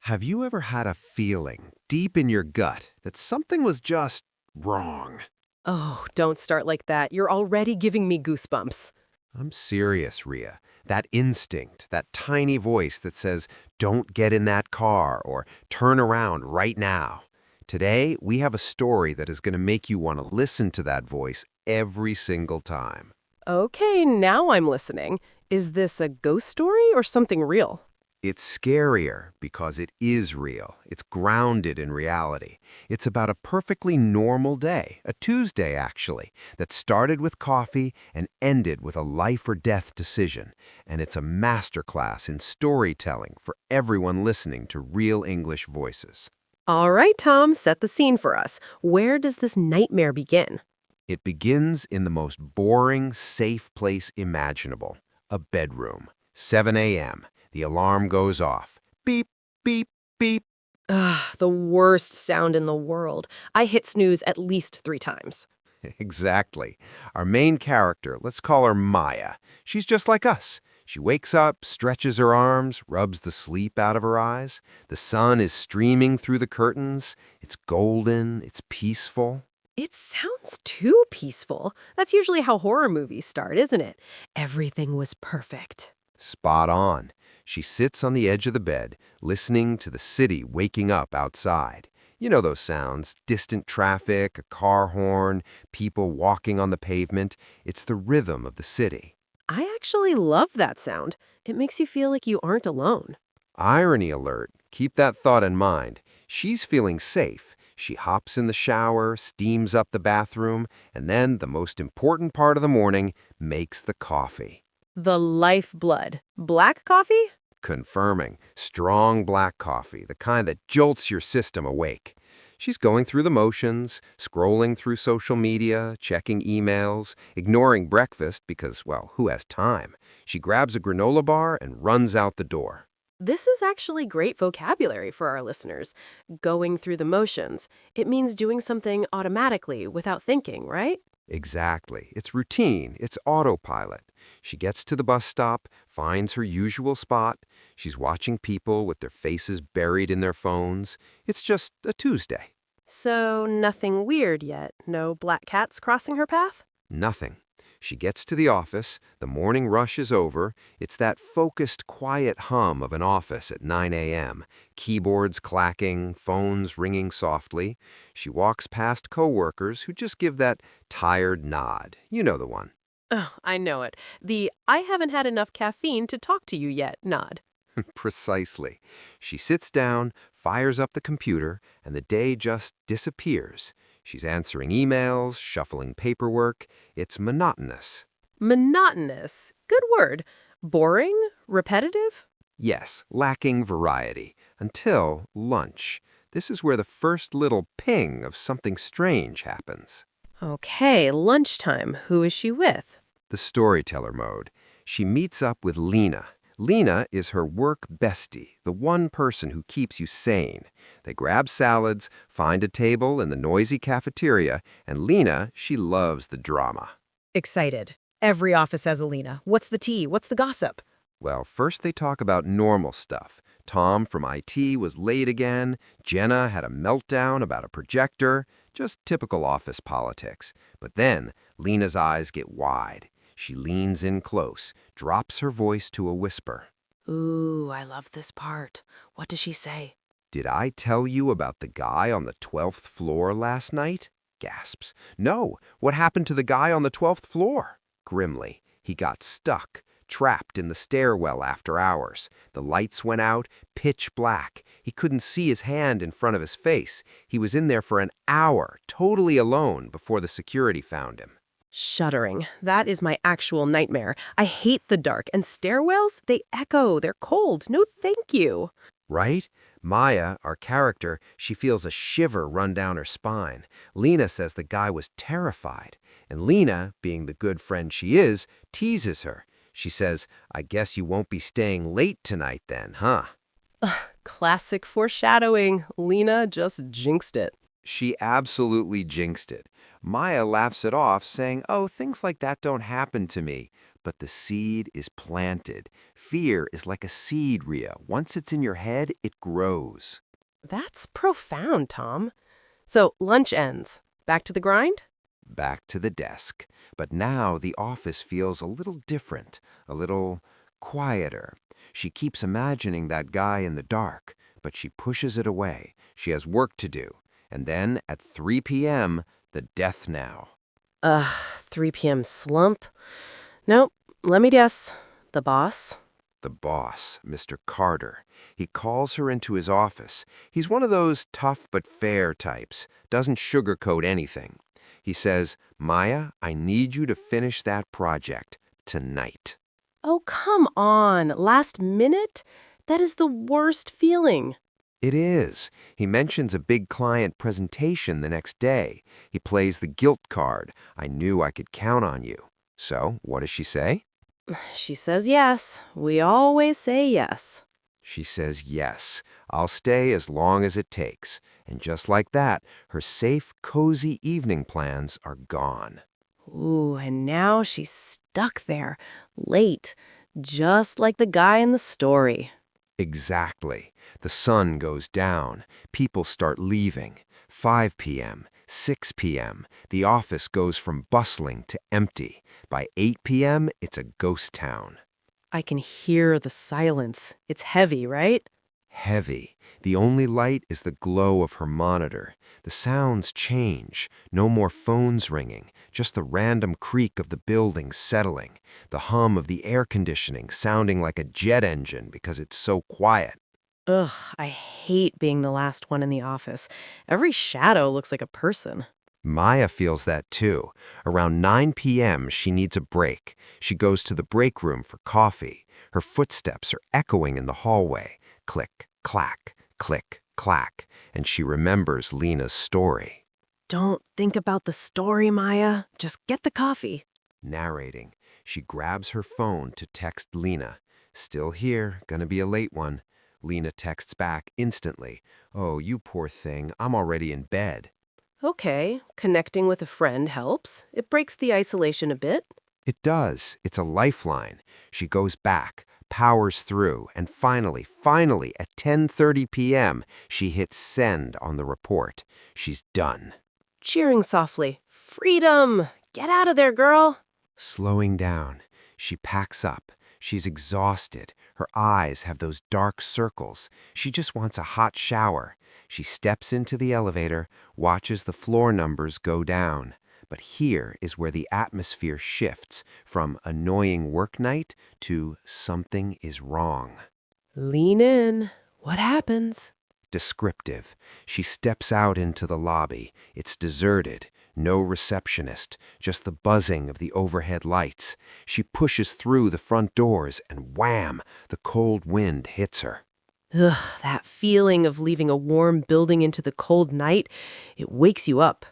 Have you ever had a feeling deep in your gut that something was just wrong? Oh, don't start like that. You're already giving me goosebumps. I'm serious, Rhea. That instinct, that tiny voice that says, don't get in that car or turn around right now. Today, we have a story that is going to make you want to listen to that voice every single time. Okay, now I'm listening. Is this a ghost story or something real? It's scarier because it is real. It's grounded in reality. It's about a perfectly normal day, a Tuesday actually, that started with coffee and ended with a life or death decision. And it's a masterclass in storytelling for everyone listening to real English voices. All right, Tom, set the scene for us. Where does this nightmare begin? It begins in the most boring, safe place imaginable, a bedroom. 7 a.m. The alarm goes off. Beep, beep, beep. Ugh, the worst sound in the world. I hit snooze at least 3 times. Exactly. Our main character, let's call her Maya. She's just like us. She wakes up, stretches her arms, rubs the sleep out of her eyes. The sun is streaming through the curtains. It's golden. It's peaceful. It sounds too peaceful. That's usually how horror movies start, isn't it? Everything was perfect. Spot on. She sits on the edge of the bed, listening to the city waking up outside. You know those sounds, distant traffic, a car horn, people walking on the pavement. It's the rhythm of the city. I actually love that sound. It makes you feel like you aren't alone. Irony alert. Keep that thought in mind. She's feeling safe. She hops in the shower, steams up the bathroom, and then, the most important part of the morning, makes the coffee. The lifeblood. Black coffee? Confirming. Strong black coffee, the kind that jolts your system awake. She's going through the motions, scrolling through social media, checking emails, ignoring breakfast because, well, who has time? She grabs a granola bar and runs out the door. This is actually great vocabulary for our listeners. Going through the motions. It means doing something automatically without thinking, right? Exactly. It's routine. It's autopilot. She gets to the bus stop, finds her usual spot. She's watching people with their faces buried in their phones. It's just a Tuesday. So, nothing weird yet. No black cats crossing her path? Nothing. She gets to the office. The morning rush is over. It's that focused, quiet hum of an office at 9 a.m. Keyboards clacking, phones ringing softly. She walks past coworkers who just give that tired nod. You know the one. Oh, I know it. The I haven't had enough caffeine to talk to you yet nod. Precisely. She sits down, fires up the computer, and the day just disappears. She's answering emails, shuffling paperwork. It's monotonous. Monotonous. Good word. Boring? Repetitive? Yes, lacking variety. Until lunch. This is where the first little ping of something strange happens. Okay, lunchtime. Who is she with? The storyteller mode. She meets up with Lena. Lena is her work bestie, the one person who keeps you sane. They grab salads, find a table in the noisy cafeteria, and Lena, she loves the drama. Excited. Every office has a Lena. What's the tea? What's the gossip? Well, first they talk about normal stuff. Tom from IT was late again. Jenna had a meltdown about a projector. Just typical office politics. But then Lena's eyes get wide. She leans in close, drops her voice to a whisper. Ooh, I love this part. What does she say? Did I tell you about the guy on the 12th floor last night? Gasps. No, what happened to the guy on the 12th floor? Grimly. He got stuck, trapped in the stairwell after hours. The lights went out, pitch black. He couldn't see his hand in front of his face. He was in there for an hour, totally alone, before the security found him. Shuddering. That is my actual nightmare. I hate the dark, and stairwells, they echo. They're cold. No thank you. Right? Maya, our character, she feels a shiver run down her spine. Lena says the guy was terrified. And Lena, being the good friend she is, teases her. She says, I guess you won't be staying late tonight then, huh? Classic foreshadowing. Lena just jinxed it. She absolutely jinxed it. Maya laughs it off, saying, oh, things like that don't happen to me. But the seed is planted. Fear is like a seed, Rhea. Once it's in your head, it grows. That's profound, Tom. So lunch ends. Back to the grind? Back to the desk. But now the office feels a little different, a little quieter. She keeps imagining that guy in the dark, but she pushes it away. She has work to do. And then at 3 p.m., the death now. 3 p.m. slump? Nope. Let me guess. The boss? The boss, Mr. Carter. He calls her into his office. He's one of those tough but fair types, doesn't sugarcoat anything. He says, Maya, I need you to finish that project tonight. Oh, come on. Last minute? That is the worst feeling. It is. He mentions a big client presentation the next day. He plays the guilt card. I knew I could count on you. So, what does she say? She says yes. We always say yes. She says yes. I'll stay as long as it takes. And just like that, her safe, cozy evening plans are gone. Ooh, and now she's stuck there, late, just like the guy in the story. Exactly. The sun goes down. People start leaving. 5 p.m., 6 p.m. The office goes from bustling to empty. By 8 p.m., it's a ghost town. I can hear the silence. It's heavy, right? Heavy. The only light is the glow of her monitor. The sounds change. No more phones ringing, just the random creak of the building settling, the hum of the air conditioning sounding like a jet engine because it's so quiet. Ugh, I hate being the last one in the office. Every shadow looks like a person. Maya feels that too. Around 9 p.m., she needs a break. She goes to the break room for coffee. Her footsteps are echoing in the hallway. Click, clack, click, clack. And she remembers Lena's story. Don't think about the story, Maya. Just get the coffee. Narrating, she grabs her phone to text Lena. Still here, gonna be a late one. Lena texts back instantly. Oh, you poor thing, I'm already in bed. Okay, connecting with a friend helps. It breaks the isolation a bit. It does. It's a lifeline. She goes back, powers through, and finally, at 10:30 p.m., she hits send on the report. She's done. Cheering softly. Freedom! Get out of there, girl! Slowing down, she packs up. She's exhausted. Her eyes have those dark circles. She just wants a hot shower. She steps into the elevator, watches the floor numbers go down. But here is where the atmosphere shifts from annoying work night to something is wrong. Lean in. What happens? Descriptive. She steps out into the lobby. It's deserted. No receptionist, just the buzzing of the overhead lights. She pushes through the front doors and wham, the cold wind hits her. Ugh, that feeling of leaving a warm building into the cold night, it wakes you up.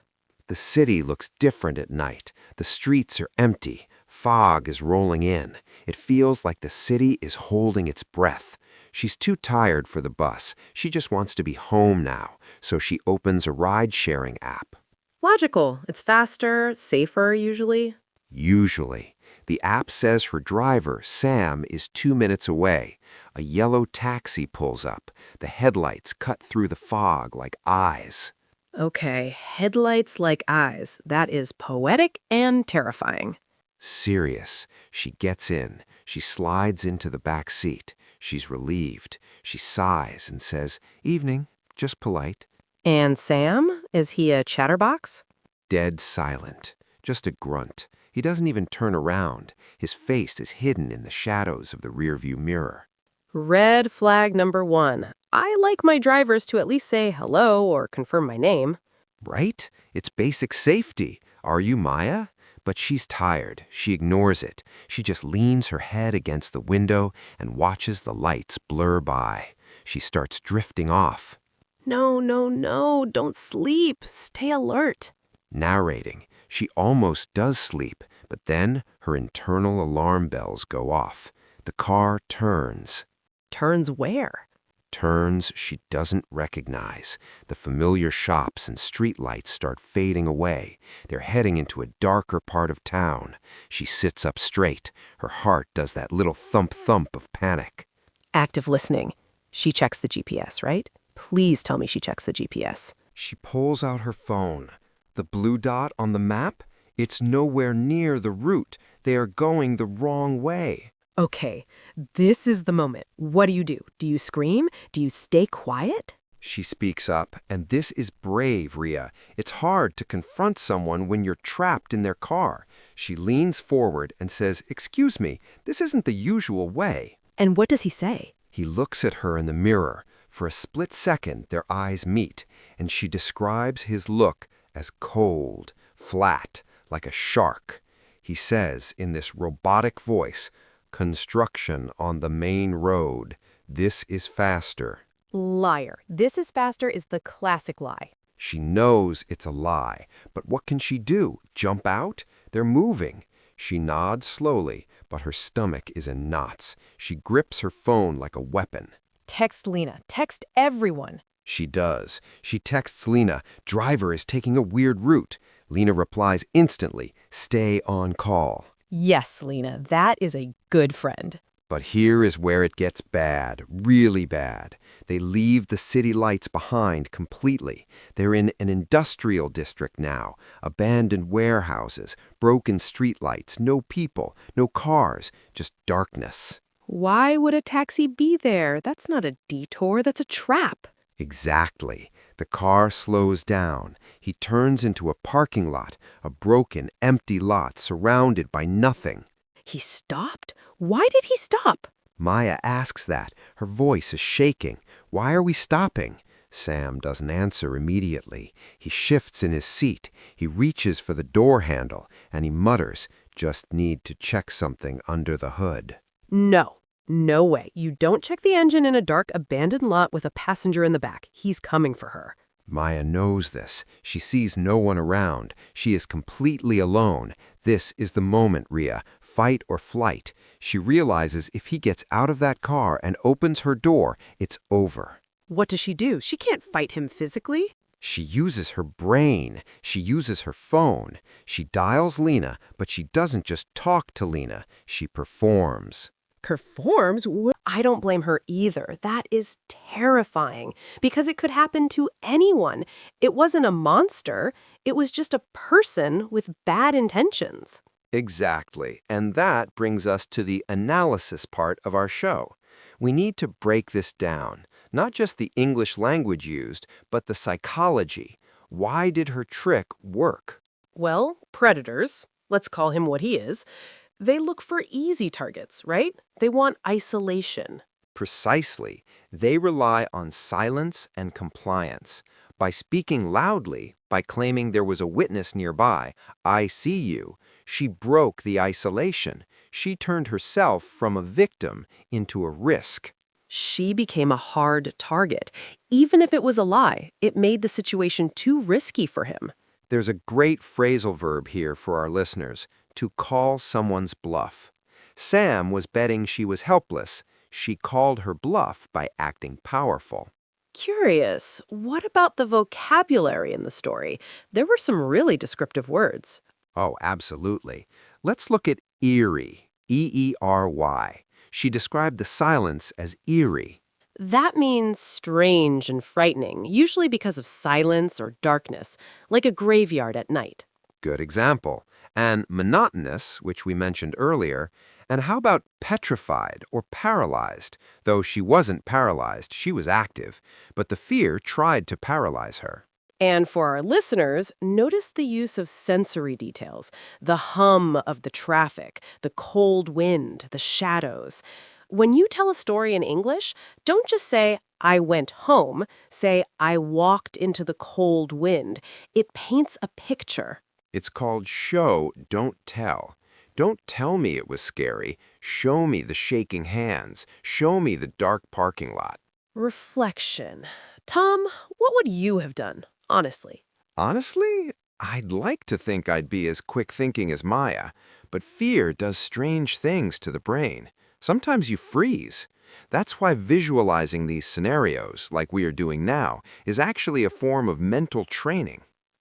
The city looks different at night. The streets are empty. Fog is rolling in. It feels like the city is holding its breath. She's too tired for the bus. She just wants to be home now, so she opens a ride-sharing app. Logical. It's faster, safer usually. Usually. The app says her driver, Sam, is 2 minutes away. A yellow taxi pulls up. The headlights cut through the fog like eyes. Okay, headlights like eyes. That is poetic and terrifying. Serious. She gets in. She slides into the back seat. She's relieved. She sighs and says, "Evening," just polite. And Sam? Is he a chatterbox? Dead silent. Just a grunt. He doesn't even turn around. His face is hidden in the shadows of the rearview mirror. Red flag number 1. I like my drivers to at least say hello or confirm my name. Right? It's basic safety. Are you Maya? But she's tired. She ignores it. She just leans her head against the window and watches the lights blur by. She starts drifting off. No, no, no, don't sleep. Stay alert. Narrating. She almost does sleep, but then her internal alarm bells go off. The car turns. Turns where? Turns she doesn't recognize. The familiar shops and streetlights start fading away. They're heading into a darker part of town. She sits up straight. Her heart does that little thump-thump of panic. Active listening. She checks the GPS, right? Please tell me she checks the GPS. She pulls out her phone. The blue dot on the map? It's nowhere near the route. They are going the wrong way. Okay, this is the moment. What do? Do you scream? Do you stay quiet? She speaks up, and this is brave, Rhea. It's hard to confront someone when you're trapped in their car. She leans forward and says, "Excuse me, this isn't the usual way." And what does he say? He looks at her in the mirror. For a split second, their eyes meet, and she describes his look as cold, flat, like a shark. He says in this robotic voice, "Construction on the main road. This is faster." Liar. This is faster is the classic lie. She knows it's a lie, but what can she do? Jump out? They're moving. She nods slowly, but her stomach is in knots. She grips her phone like a weapon. Text Lena. Text everyone. She does. She texts Lena, "Driver is taking a weird route." Lena replies instantly, "Stay on call." Yes, Lena, that is a good friend. But here is where it gets bad, really bad. They leave the city lights behind completely. They're in an industrial district now, abandoned warehouses, broken streetlights, no people, no cars, just darkness. Why would a taxi be there? That's not a detour, that's a trap. Exactly. The car slows down. He turns into a parking lot, a broken, empty lot surrounded by nothing. He stopped? Why did he stop? Maya asks that. Her voice is shaking. "Why are we stopping?" Sam doesn't answer immediately. He shifts in his seat. He reaches for the door handle, and he mutters, "Just need to check something under the hood." No. No way. You don't check the engine in a dark, abandoned lot with a passenger in the back. He's coming for her. Maya knows this. She sees no one around. She is completely alone. This is the moment, Rhea. Fight or flight. She realizes if he gets out of that car and opens her door, it's over. What does she do? She can't fight him physically. She uses her brain. She uses her phone. She dials Lena, but she doesn't just talk to Lena. She performs. Performs? I don't blame her either. That is terrifying because it could happen to anyone. It wasn't a monster. It was just a person with bad intentions. Exactly. And that brings us to the analysis part of our show. We need to break this down. Not just the English language used, but the psychology. Why did her trick work? Well, predators, let's call him what he is, they look for easy targets, right? They want isolation. Precisely. They rely on silence and compliance. By speaking loudly, by claiming there was a witness nearby, "I see you," she broke the isolation. She turned herself from a victim into a risk. She became a hard target. Even if it was a lie, it made the situation too risky for him. There's a great phrasal verb here for our listeners, to call someone's bluff. Sam was betting she was helpless. She called her bluff by acting powerful. Curious, what about the vocabulary in the story? There were some really descriptive words. Oh, absolutely. Let's look at eerie, E-E-R-Y. She described the silence as eerie. That means strange and frightening, usually because of silence or darkness, like a graveyard at night. Good example. And monotonous, which we mentioned earlier. And how about petrified or paralyzed? Though she wasn't paralyzed, she was active, but the fear tried to paralyze her. And for our listeners, notice the use of sensory details, the hum of the traffic, the cold wind, the shadows. When you tell a story in English, don't just say, "I went home." Say, "I walked into the cold wind." It paints a picture. It's called show, don't tell. Don't tell me it was scary. Show me the shaking hands. Show me the dark parking lot. Reflection. Tom, what would you have done, honestly? Honestly, I'd like to think I'd be as quick thinking as Maya, but fear does strange things to the brain. Sometimes you freeze. That's why visualizing these scenarios, like we are doing now, is actually a form of mental training.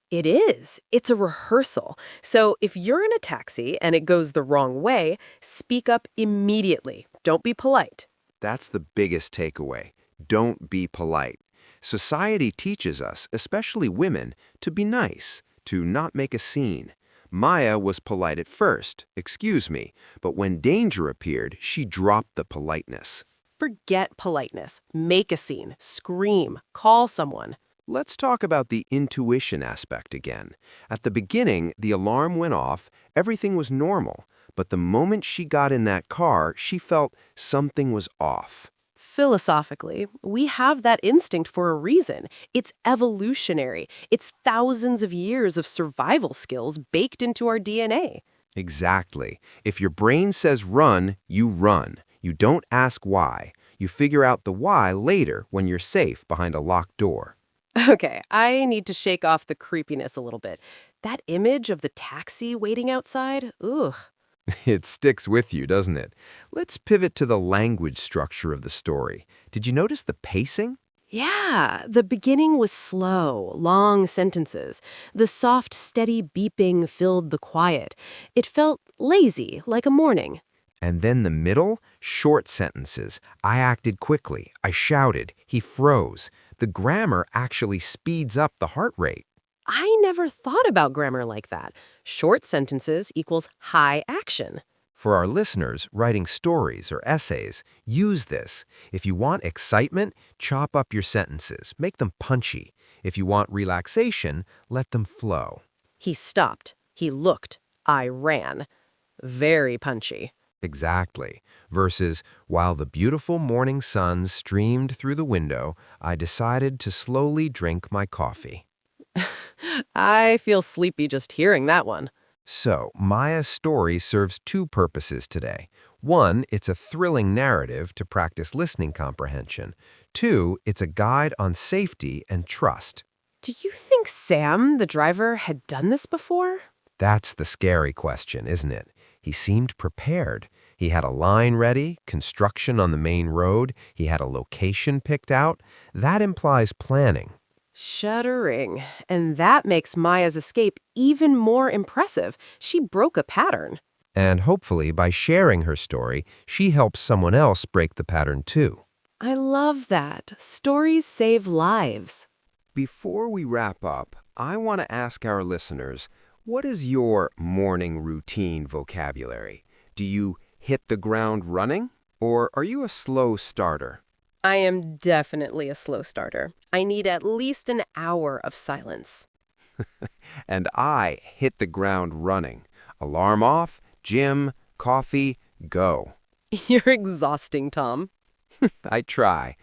It is. It's a rehearsal. So if you're in a taxi and it goes the wrong way, speak up immediately. Don't be polite. That's the biggest takeaway. Don't be polite. Society teaches us, especially women, to be nice, to not make a scene. Maya was polite at first, excuse me, but when danger appeared, she dropped the politeness. Forget politeness. Make a scene. Scream. Call someone. Let's talk about the intuition aspect again. At the beginning, the alarm went off, everything was normal, but the moment she got in that car, she felt something was off. Philosophically, we have that instinct for a reason. It's evolutionary. It's thousands of years of survival skills baked into our DNA. Exactly. If your brain says run, you run. You don't ask why. You figure out the why later when you're safe behind a locked door. Okay, I need to shake off the creepiness a little bit. That image of the taxi waiting outside, ugh. It sticks with you, doesn't it? Let's pivot to the language structure of the story. Did you notice the pacing? Yeah, the beginning was slow, long sentences. The soft, steady beeping filled the quiet. It felt lazy, like a morning. And then the middle, short sentences. I acted quickly. I shouted. He froze. The grammar actually speeds up the heart rate. I never thought about grammar like that. Short sentences equals high action. For our listeners writing stories or essays, use this. If you want excitement, chop up your sentences. Make them punchy. If you want relaxation, let them flow. He stopped. He looked. I ran. Very punchy. Exactly. Versus, while the beautiful morning sun streamed through the window, I decided to slowly drink my coffee. I feel sleepy just hearing that one. So, Maya's story serves two purposes today. One, it's a thrilling narrative to practice listening comprehension. Two, it's a guide on safety and trust. Do you think Sam, the driver, had done this before? That's the scary question, isn't it? He seemed prepared. He had a line ready, construction on the main road, he had a location picked out. That implies planning. Shuddering. And that makes Maya's escape even more impressive. She broke a pattern. And hopefully, by sharing her story, she helps someone else break the pattern too. I love that. Stories save lives. Before we wrap up, I want to ask our listeners, what is your morning routine vocabulary? Do you hit the ground running, or are you a slow starter? I am definitely a slow starter. I need at least an hour of silence. And I hit the ground running. Alarm off, gym, coffee, go. You're exhausting, Tom. I try.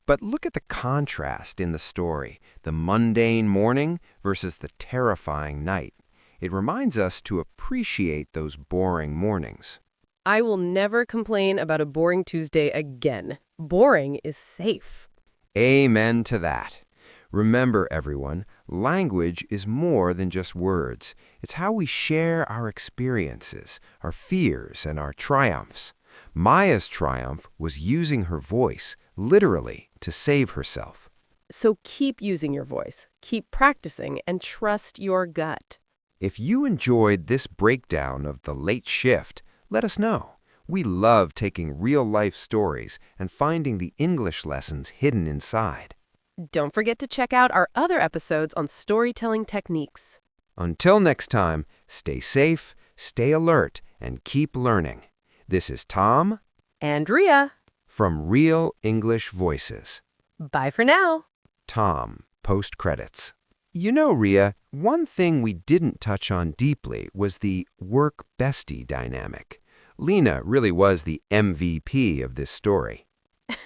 But look at the contrast in the story, the mundane morning versus the terrifying night. It reminds us to appreciate those boring mornings. I will never complain about a boring Tuesday again. Boring is safe. Amen to that. Remember, everyone, language is more than just words. It's how we share our experiences, our fears, and our triumphs. Maya's triumph was using her voice, literally, to save herself. So keep using your voice, keep practicing, and trust your gut. If you enjoyed this breakdown of The Late Shift, let us know. We love taking real-life stories and finding the English lessons hidden inside. Don't forget to check out our other episodes on storytelling techniques. Until next time, stay safe, stay alert, and keep learning. This is Tom And Rhea. from Real English Voices. Bye for now. Tom, post-credits. You know, Rhea, one thing we didn't touch on deeply was the work-bestie dynamic. Lena really was the MVP of this story.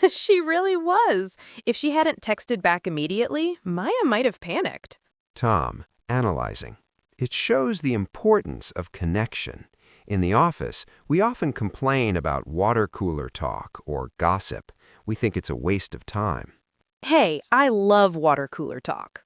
She really was. If she hadn't texted back immediately, Maya might have panicked. Tom, analyzing. It shows the importance of connection. In the office, we often complain about water cooler talk or gossip. We think it's a waste of time. Hey, I love water cooler talk.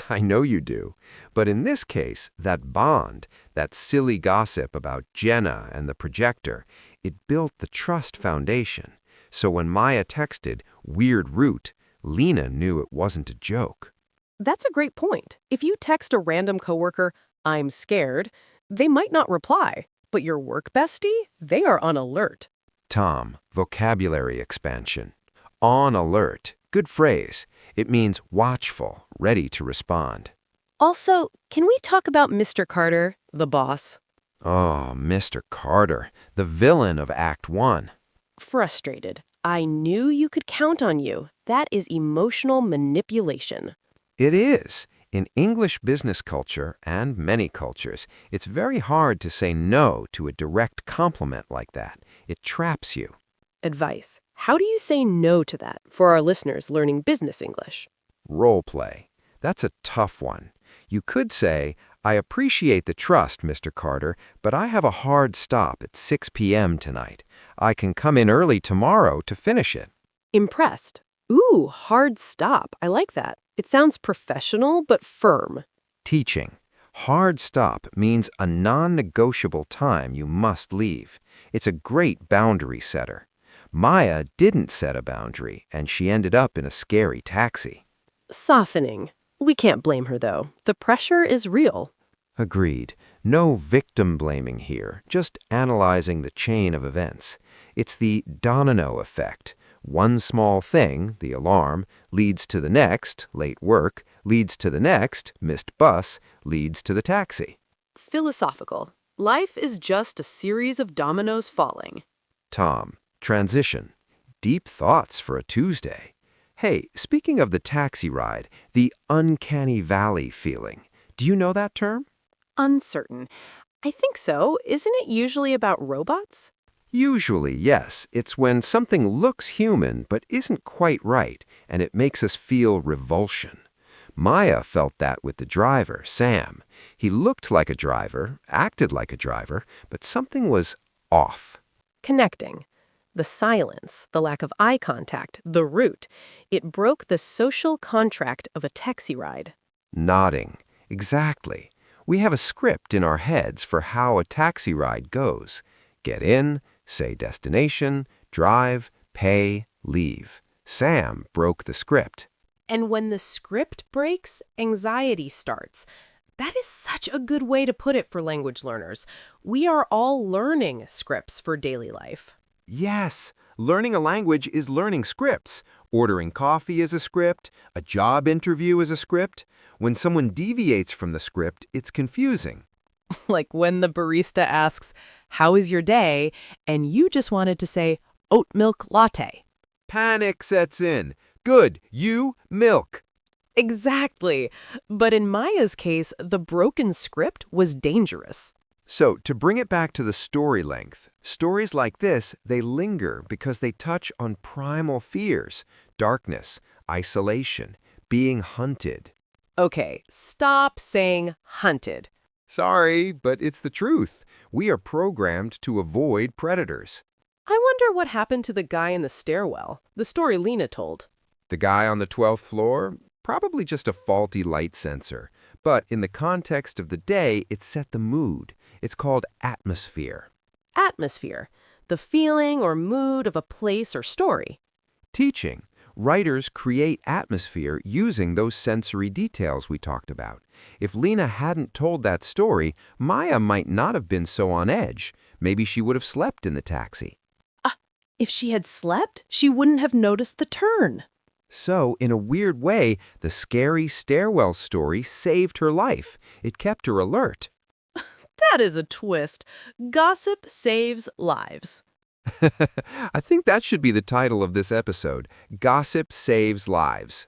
I know you do. But in this case, that bond, that silly gossip about Jenna and the projector, It built the trust foundation. So when Maya texted, "weird route," Lena knew it wasn't a joke. That's a great point. If you text a random coworker, "I'm scared," they might not reply. But your work bestie, they are on alert. Tom, vocabulary expansion. On alert. Good phrase. It means watchful, ready to respond. Also, can we talk about Mr. Carter, the boss? Oh, Mr. Carter, the villain of Act 1. Frustrated. I knew you could count on you. That is emotional manipulation. It is. In English business culture, and many cultures, it's very hard to say no to a direct compliment like that. It traps you. Advice. How do you say no to that for our listeners learning business English? Role play. That's a tough one. You could say, "I appreciate the trust, Mr. Carter, but I have a hard stop at 6 p.m. tonight. I can come in early tomorrow to finish it." Impressed. Ooh, hard stop. I like that. It sounds professional but firm. Teaching. Hard stop means a non-negotiable time you must leave. It's a great boundary setter. Maya didn't set a boundary, and she ended up in a scary taxi. Softening. We can't blame her, though. The pressure is real. Agreed. No victim blaming here, just analyzing the chain of events. It's the domino effect. One small thing, the alarm, leads to the next, late work, leads to the next, missed bus, leads to the taxi. Philosophical. Life is just a series of dominoes falling. Tom, transition. Deep thoughts for a Tuesday. Hey, speaking of the taxi ride, the uncanny valley feeling. Do you know that term? Uncertain. I think so. Isn't it usually about robots? Usually, yes. It's when something looks human but isn't quite right, and it makes us feel revulsion. Maya felt that with the driver, Sam. He looked like a driver, acted like a driver, but something was off. Connecting. The silence, the lack of eye contact, the route. It broke the social contract of a taxi ride. Nodding. Exactly. We have a script in our heads for how a taxi ride goes. Get in, say destination, drive, pay, leave. Sam broke the script. And when the script breaks, anxiety starts. That is such a good way to put it for language learners. We are all learning scripts for daily life. Yes, learning a language is learning scripts. Ordering coffee is a script. A job interview is a script. When someone deviates from the script, it's confusing. Like when the barista asks, "How is your day?" and you just wanted to say, "Oat milk latte." Panic sets in. Good, you, milk. Exactly. But in Maya's case, the broken script was dangerous. So, to bring it back to the story length, stories like this, they linger because they touch on primal fears, darkness, isolation, being hunted. Okay, stop saying hunted. Sorry, but it's the truth. We are programmed to avoid predators. I wonder what happened to the guy in the stairwell, the story Lena told. The guy on the 12th floor? Probably just a faulty light sensor. But in the context of the day, it set the mood. It's called atmosphere. Atmosphere, the feeling or mood of a place or story. Teaching. Writers create atmosphere using those sensory details we talked about. If Lena hadn't told that story, Maya might not have been so on edge. Maybe she would have slept in the taxi. If she had slept, she wouldn't have noticed the turn. So, in a weird way, the scary stairwell story saved her life. It kept her alert. That is a twist. Gossip saves lives. I think that should be the title of this episode. Gossip Saves Lives.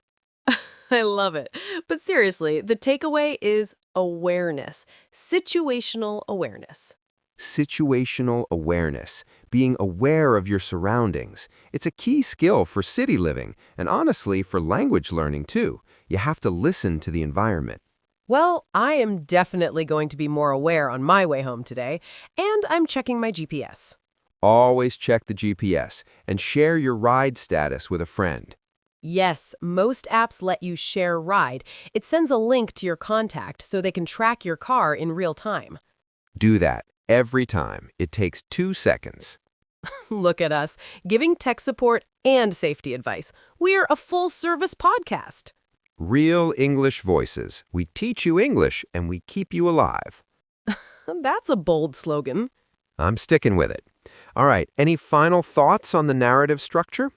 I love it. But seriously, the takeaway is awareness, situational awareness. Situational awareness, being aware of your surroundings. It's a key skill for city living, and honestly, for language learning too. You have to listen to the environment. Well, I am definitely going to be more aware on my way home today, and I'm checking my GPS. Always check the GPS and share your ride status with a friend. Yes, most apps let you share ride. It sends a link to your contact so they can track your car in real time. Do that every time. It takes 2 seconds. Look at us, giving tech support and safety advice. We're a full-service podcast. Real English voices. We teach you English and we keep you alive. That's a bold slogan. I'm sticking with it. All right, any final thoughts on the narrative structure?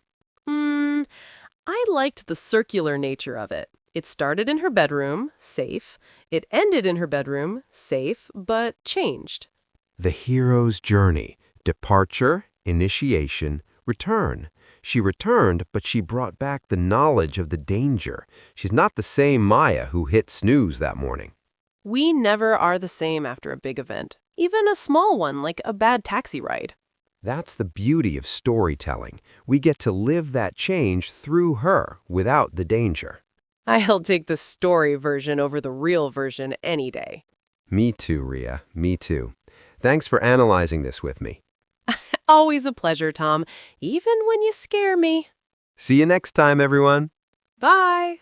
I liked the circular nature of it. It started in her bedroom, safe. It ended in her bedroom, safe, but changed. The hero's journey. Departure, initiation, return. She returned, but she brought back the knowledge of the danger. She's not the same Maya who hit snooze that morning. We never are the same after a big event, even a small one like a bad taxi ride. That's the beauty of storytelling. We get to live that change through her without the danger. I'll take the story version over the real version any day. Me too, Ria. Me too. Thanks for analyzing this with me. Always a pleasure, Tom, even when you scare me. See you next time, everyone. Bye.